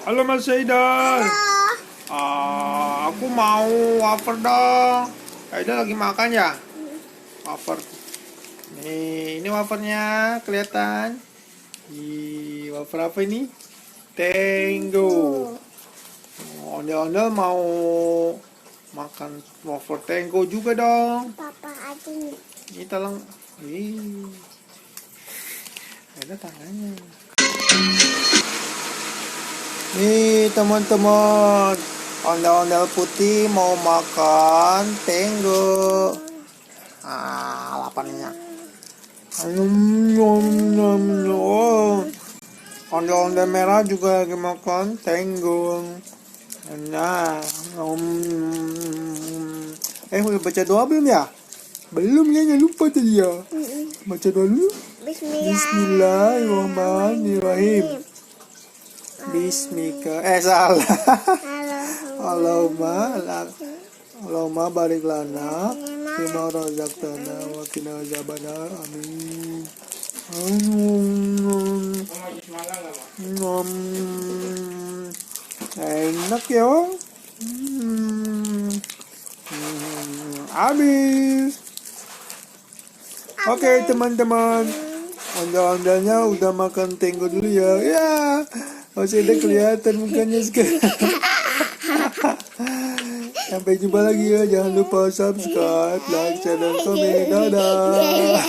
Halo Mas Saidan. Aku mau wafer dong. Saidan lagi makan ya? Wafer. Nih, ini wafernya kelihatan. Wafer apa ini? Tenggo. Ondel-ondel mau makan wafer Tenggo juga dong. Papa aja nih. Ini tolong. Ada tangannya. Nih teman-teman, ondel-ondel putih mau makan Tenggo. Laparnya. Ondel-ondel merah juga lagi makan Tenggo. Nah, udah baca doa belum ya? Belum ya, jangan lupa tadi ya. Baca doa dulu. Bismillahirrahmanirrahim. Salah. Allahumma barik lana bima razaqtana wa qina azabannar. Amin. Enak ya. Habis. Oke teman-teman, ondel-ondelnya udah makan Tenggo dulu ya. Ya, masih ada kelihatan mukanya sekarang. Sampai jumpa lagi ya. Jangan lupa subscribe, like, share, dan komen. Dadah.